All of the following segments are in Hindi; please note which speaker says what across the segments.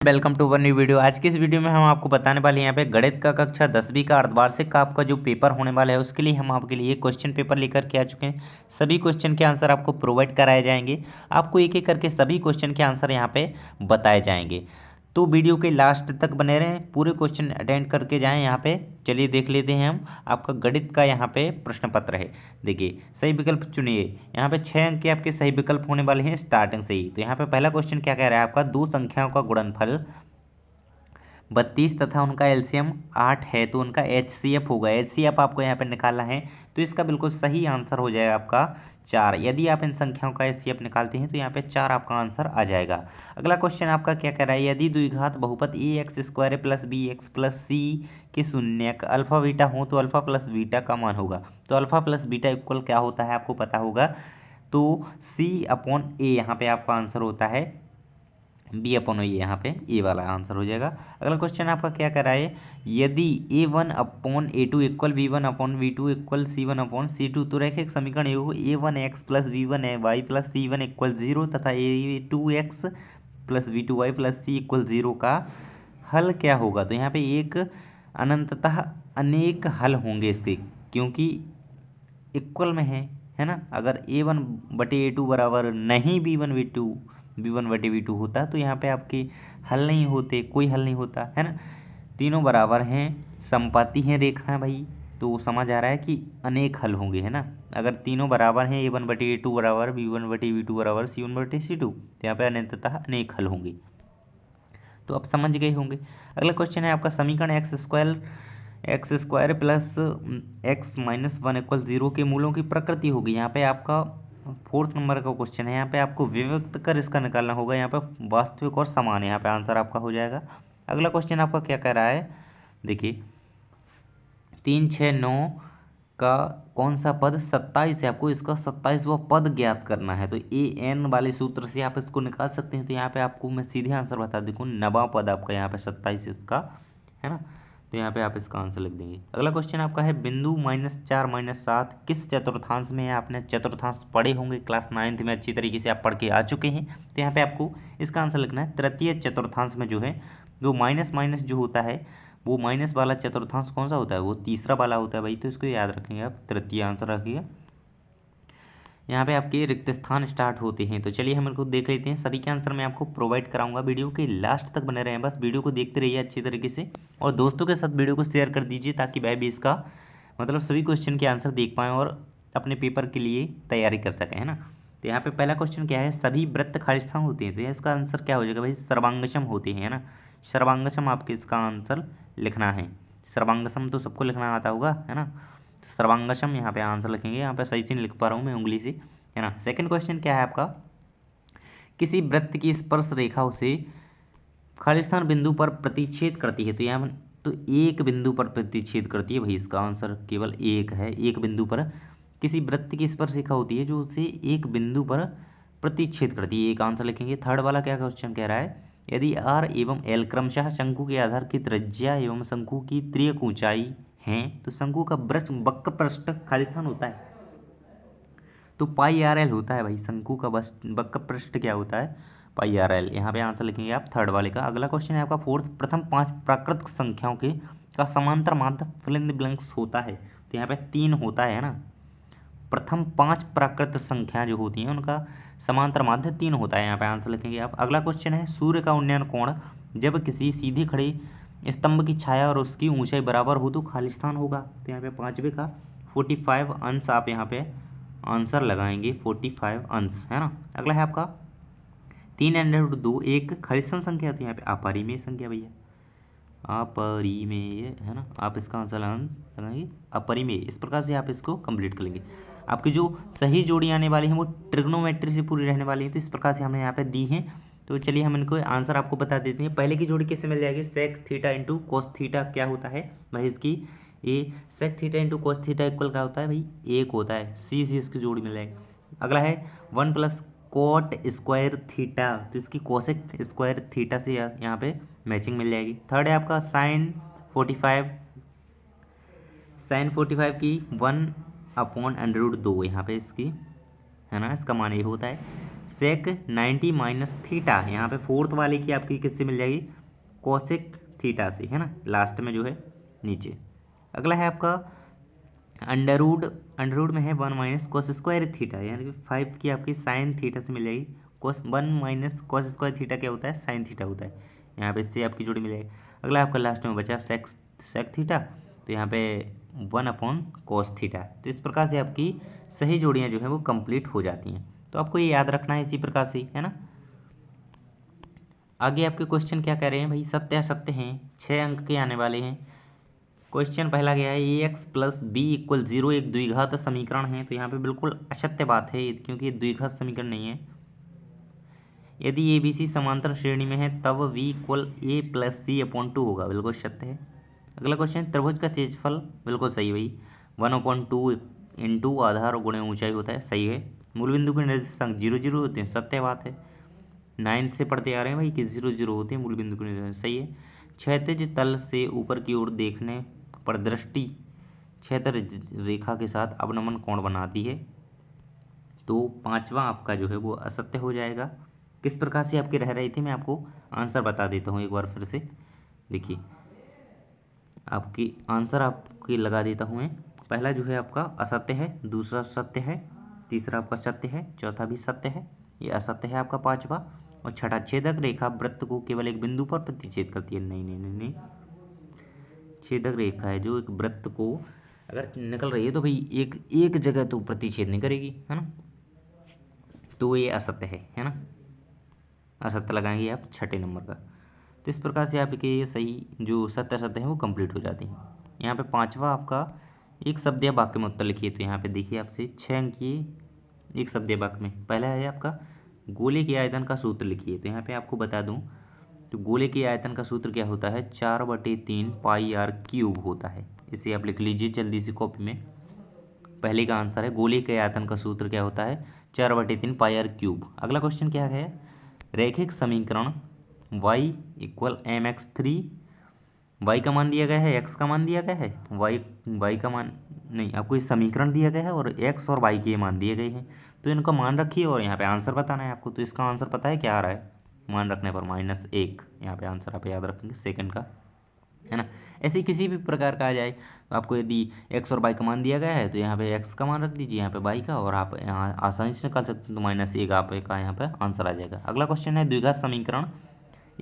Speaker 1: Welcome to one new video. आज की इस वीडियो में हम आपको बताने वाले हैं यहाँ पे गणित का कक्षा 10वीं का अर्धवार्षिक का आपका जो पेपर होने वाला है उसके लिए हम आपके लिए क्वेश्चन पेपर लेकर के आ चुके हैं। सभी क्वेश्चन के आंसर आपको प्रोवाइड कराए जाएंगे। आपको एक एक करके सभी क्वेश्चन के आंसर यहाँ पे बताए जाएंगे, तो वीडियो के लास्ट तक बने रहें, पूरे क्वेश्चन अटेंड करके जाएं। यहाँ पे चलिए देख लेते हैं हम आपका गणित का यहाँ पे प्रश्न पत्र है। देखिए सही विकल्प चुनिए। यहाँ पे 6 अंक के आपके सही विकल्प होने वाले हैं स्टार्टिंग से ही। तो यहाँ पे पहला क्वेश्चन क्या कह रहा है आपका, दो संख्याओं का गुणनफल 32 तथा उनका एलसीएम 8 है तो उनका एचसीएफ होगा। एचसीएफ आपको यहाँ पे निकालना है, तो इसका बिल्कुल सही आंसर हो जाएगा आपका 4। यदि आप इन संख्याओं का एचसीएफ निकालते हैं तो यहाँ पे 4 आपका आंसर आ जाएगा। अगला क्वेश्चन आपका क्या कह रहा है, यदि द्विघात बहुपद a x square plus b x plus c के शून्यक अल्फा बीटा हो तो अल्फा प्लस बीटा का मान होगा। तो अल्फा प्लस बीटा इक्वल क्या होता है आपको पता होगा, तो सी अपॉन ए यहाँ पे आपका आंसर होता है बी अपॉन ए, यहाँ पे ए वाला आंसर हो जाएगा। अगला क्वेश्चन आपका क्या कर रहा है, यदि ए1 अपॉन ए2 इक्वल बी1 अपॉन वी2 इक्वल सी1 अपॉन सी2 तो रैखिक समीकरण ए1 एक्स प्लस वी1 वाई प्लस सी1 इक्वल 0 तथा ए2 एक्स प्लस वी2 वाई प्लस सी इक्वल 0 का हल क्या होगा। तो यहाँ पे एक अनंततः अनेक हल होंगे इसके, क्योंकि इक्वल में है ना। अगर a1/a2 बराबर नहीं b1/b2 होता तो यहाँ पे आपके हल नहीं होते, कोई हल नहीं होता, है ना। तीनों बराबर हैं, समपाती हैं रेखा भाई, तो समझ आ रहा है कि अनेक हल होंगे, है ना। अगर तीनों बराबर हैं a1/a2 बराबर b1/b2 बराबर c1/c2 तो यहाँ पे अनंततः अनेक हल होंगे, तो आप समझ गए होंगे। अगला क्वेश्चन है आपका, समीकरण x square plus x minus 1 equal 0 के मूलों की प्रकृति होगी। यहाँ पे आपका 4th नंबर का क्वेश्चन है। यहाँ पे आपको विभक्त कर इसका निकालना होगा। यहाँ पे वास्तविक और समान है, यहाँ पे आंसर आपका हो जाएगा। अगला क्वेश्चन आपका क्या कह रहा है, देखिए 3, 6, 9 का कौन सा पद 27 है, आपको इसका 27वां पद ज्ञात करना है। तो ए एन वाले सूत्र से आप इसको निकाल सकते हैं। तो यहाँ पे आपको मैं सीधे आंसर बता देखो, 9वां पद आपका यहाँ पे 27 इसका, है ना। तो यहाँ पे आप इसका आंसर लिख देंगे। अगला क्वेश्चन आपका है, बिंदु -4 -7 किस चतुर्थांश में है। आपने चतुर्थांश पढ़े होंगे क्लास 9th में, अच्छी तरीके से आप पढ़ के आ चुके हैं। तो यहाँ पे आपको इसका आंसर लिखना है तृतीय चतुर्थांश में जो है, जो माइनस माइनस जो होता है, वो माइनस वाला चतुर्थांश कौन सा होता है, वो तीसरा वाला होता है भाई। तो इसको याद रखेंगे आप, तृतीय आंसर रखिएगा। यहाँ पे आपके रिक्त स्थान स्टार्ट होते हैं। तो चलिए हम इनको देख लेते हैं। सभी के आंसर मैं आपको प्रोवाइड कराऊंगा, वीडियो के लास्ट तक बने रहें, बस वीडियो को देखते रहिए अच्छी तरीके से, और दोस्तों के साथ वीडियो को शेयर कर दीजिए ताकि वह भी इसका मतलब सभी क्वेश्चन के आंसर देख पाएँ और अपने पेपर के लिए तैयारी कर सकें, है ना। तो यहाँ पे पहला क्वेश्चन क्या है, सभी वृत्त खाली स्थान होते हैं। तो इसका आंसर क्या हो जाएगा भाई, सर्वांगसम होते हैं, है ना। सर्वांगसम आपके इसका आंसर लिखना है। सर्वांगसम तो सबको लिखना आता होगा, है ना। सर्वांगसम यहाँ पे आंसर लिखेंगे। यहाँ पे सही से नहीं लिख पा रहा हूँ मैं उंगली से, है ना। सेकंड क्वेश्चन क्या है आपका, किसी वृत्त की स्पर्श रेखा उसे खालिस्तान बिंदु पर प्रतिच्छेद करती है। तो यहाँ तो एक बिंदु पर प्रतिच्छेद करती है भाई, इसका आंसर केवल एक है। एक बिंदु पर किसी वृत्त की स्पर्श रेखा होती है जो उसे एक बिंदु पर प्रतिच्छेद करती है, एक आंसर लिखेंगे। थर्ड वाला क्या क्वेश्चन कह रहा है, यदि आर एवं एल क्रमशः शंकु के आधार की त्रिज्या एवं शंकु की त्रियक ऊंचाई है तो शंकु का वक्र पृष्ठ खालिस्तान होता है। तो पाई आर एल होता है भाई, शंकु का वक्र पृष्ठ क्या होता है, पाई आर एल। यहाँ पे आंसर लिखेंगे आप थर्ड वाले का। अगला क्वेश्चन है आपका फोर्थ, प्रथम 5 प्राकृत संख्याओं के का समांतर माध्य फिल इन द ब्लैंक्स होता है। तो यहाँ पे 3 होता है ना। प्रथम 5 प्राकृत संख्या जो होती हैं उनका समांतर माध्य 3 होता है, यहाँ पे आंसर लिखेंगे आप। अगला क्वेश्चन है, सूर्य का उन्नयन कोण जब किसी सीधे खड़े स्तंभ की छाया और उसकी ऊंचाई बराबर हो तो खालिस्तान होगा। तो यहाँ पे 5वें का 45 अंश आप यहाँ पे आंसर लगाएंगे, 45 अंश, है ना। अगला है आपका 3√2 एक खालिस्तान संख्या। तो यहाँ पे अपरिमेय संख्या भैया, अपरिमेय, है ना। आप इसका आंसर लगाएंगे अपरिमेय। इस प्रकार से आप इसको कंप्लीट कर लेंगे। आपकी जो सही जोड़ी आने वाली हैं वो ट्रिग्नोमेट्री से पूरी रहने वाली है। तो इस प्रकार से हमने यहाँ पे दी हैं। तो चलिए हम इनको आंसर आपको बता देते हैं। पहले की जोड़ी कैसे मिल जाएगी, sec theta into cos theta क्या होता है भाई, इसकी ये sec theta into cos theta equal क्या होता है भाई, 1 होता है। सी से इसकी जोड़ी मिल जाएगी। अगला है 1 प्लस कोट स्क्वायर थीटा, तो इसकी कोसेक स्क्वायर थीटा से यहाँ पे मैचिंग मिल जाएगी। थर्ड है आपका साइन 45 की 1/√2 यहाँ पे इसकी, है ना, इसका मान ये होता है। सेक 90 माइनस थीटा, यहाँ पे फोर्थ वाले की आपकी किससे मिल जाएगी, कोसेक थीटा से, है ना, लास्ट में जो है नीचे। अगला है आपका अंडरवुड में है 1 माइनस कोस स्क्वायर थीटा, यानी कि 5 की आपकी साइन थीटा से मिल जाएगी। कोस 1 माइनस कोस स्क्वायर थीटा क्या होता है, साइन थीटा होता है, यहाँ पे इससे आपकी जोड़ी मिल जाएगी। अगला आपका लास्ट में बचा सेक थीटा, तो यहाँ पे 1 अपॉन कोस थीटा। तो इस प्रकार से आपकी सही जोड़ियाँ जो है वो कंप्लीट हो जाती हैं। तो आपको ये याद रखना है इसी प्रकार से, है ना। आगे आपके क्वेश्चन क्या कह रहे हैं भाई, सत्य असत्य हैं, 6 अंक के आने वाले हैं। क्वेश्चन पहला गया है ax प्लस बी इक्वल 0 एक द्विघात समीकरण है। तो यहाँ पे बिल्कुल असत्य बात है, क्योंकि ये द्विघात समीकरण नहीं है। यदि ए बी सी समांतर श्रेणी में है तब v इक्वल ए प्लस सी अपॉन 2 होगा, बिल्कुल सत्य है। अगला क्वेश्चन, त्रिभुज का क्षेत्रफल, बिल्कुल सही भाई, 1/2 इंटू आधार गुणे ऊंचाई होता है, सही है। मूल बिंदु के निर्देशांक 0 0 होते हैं, सत्य बात है। 9th से पढ़ते आ रहे हैं भाई कि 0 0 होते हैं मूल बिंदु के निर्देशांक, सही है। क्षैतिज तल से ऊपर की ओर देखने पर दृष्टि क्षैतिज रेखा के साथ अवनमन कोण बनाती है। तो पांचवा आपका जो है वो असत्य हो जाएगा। किस प्रकार से आपके रह रही थी, मैं आपको आंसर बता देता हूँ एक बार फिर से। देखिए आपकी आंसर आपकी लगा देता हूँ मैं। पहला जो है आपका असत्य है, दूसरा सत्य है, तीसरा आपका सत्य है, चौथा भी सत्य है, ये असत्य है आपका पांचवा। और छठा, छेदक रेखा वृत्त को केवल एक बिंदु पर प्रतिच्छेद करती है, नहीं नहीं नहीं नहीं, छेदक रेखा है जो एक वृत्त को अगर निकल रही है तो भाई एक जगह तो प्रतिच्छेद नहीं करेगी, है ना। तो ये असत्य है ना, असत्य लगाएंगे आप छठे नंबर का। तो इस प्रकार से आपके ये सही जो सत्य असत्य है वो कंप्लीट हो जाती हैं। यहाँ पे पांचवा आपका एक शब्द या वाक्य में उत्तर लिखिए। तो यहाँ पे देखिए आपसे 6 अंक की एक शब्द या वाक्य में पहला है आपका गोले के आयतन का सूत्र लिखिए। तो यहाँ पे आपको बता दूं तो गोले के आयतन का सूत्र क्या होता है, 4/3 पाई आर क्यूब होता है। इसे आप लिख लीजिए जल्दी से कॉपी में। पहले का आंसर है गोले के आयतन का सूत्र क्या होता है, 4/3 पाई आर क्यूब। अगला क्वेश्चन क्या है, रैखिक समीकरण y इक्वल mx3, y का मान दिया गया है, x का मान दिया गया है, y का मान नहीं, आपको इस समीकरण दिया गया है और x और y के मान दिए गए हैं। तो इनका मान रखिए और यहाँ पे आंसर बताना है आपको। तो इसका आंसर पता है क्या आ रहा है, मान रखने पर -1, यहाँ पे आंसर आप याद रखेंगे सेकंड का, है ना। ऐसे किसी भी प्रकार का आ जाए तो आपको यदि x और y का मान दिया गया है तो यहाँ पे x का मान रख दीजिए, यहाँ पे y का, और आप यहाँ आसानी से निकाल सकते हैं। तो -1 आपका यहाँ पे आंसर आ जाएगा। अगला क्वेश्चन है द्विघात समीकरण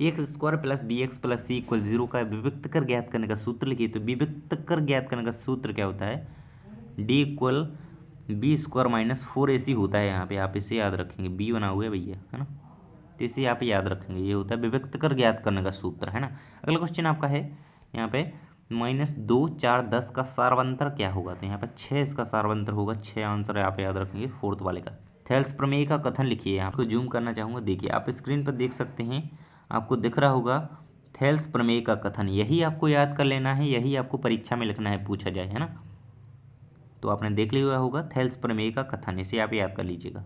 Speaker 1: x² plus bx plus c equal 0 का विभक्त कर ज्ञात करने का सूत्र लिखिए। तो विभक्त कर ज्ञात करने का सूत्र क्या होता है, d इक्वल b² - 4ac होता है। यहाँ पे आप इसे याद रखेंगे, b बना हुआ है भैया, है ना, तो इसे आप याद रखेंगे, ये होता है विभक्त कर ज्ञात करने का सूत्र, है ना। अगला क्वेश्चन आपका है यहाँ पे -2 4 10 का सारवंतर क्या होगा। तो यहाँ पे 6 इसका सारवंतर होगा, 6 आंसर आप याद रखेंगे फोर्थ वाले का। थेल्स प्रमेय का कथन लिखिए। आपको जूम करना चाहूँगा, देखिए आप स्क्रीन पर देख सकते हैं, आपको दिख रहा होगा थेल्स प्रमेय का कथन। यही आपको याद कर लेना है, यही आपको परीक्षा में लिखना है, पूछा जाए, है ना। तो आपने देख लिया होगा थेल्स प्रमेय का कथन, इसे आप याद कर लीजिएगा।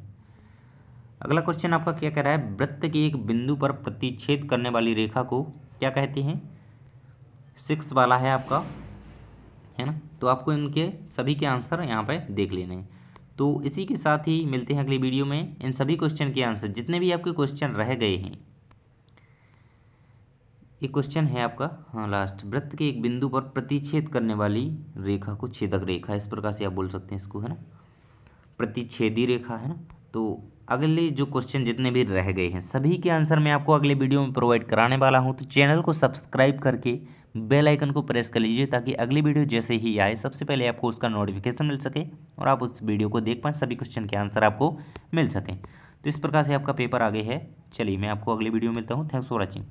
Speaker 1: अगला क्वेश्चन आपका क्या कह रहा है, वृत्त के एक बिंदु पर प्रतिच्छेद करने वाली रेखा को क्या कहते हैं, 6 वाला है आपका, है ना। तो आपको इनके सभी के आंसर यहाँ पे देख लेने हैं। तो इसी के साथ ही मिलते हैं अगली वीडियो में। इन सभी क्वेश्चन के आंसर जितने भी आपके क्वेश्चन रह गए हैं, एक क्वेश्चन है आपका, हाँ लास्ट, वृत्त के एक बिंदु पर प्रतिच्छेद करने वाली रेखा को छेदक रेखा, इस प्रकार से आप बोल सकते हैं इसको, है ना, प्रतिच्छेदी रेखा, है ना। तो अगले जो क्वेश्चन जितने भी रह गए हैं सभी के आंसर मैं आपको अगले वीडियो में प्रोवाइड कराने वाला हूं। तो चैनल को सब्सक्राइब करके बेल आइकन को प्रेस कर लीजिए, ताकि अगली वीडियो जैसे ही आए सबसे पहले आपको उसका नोटिफिकेशन मिल सके और आप उस वीडियो को देख पाएँ, सभी क्वेश्चन के आंसर आपको मिल सकें। तो इस प्रकार से आपका पेपर आगे है। चलिए मैं आपको अगली वीडियो में मिलता हूँ। Thanks for watching.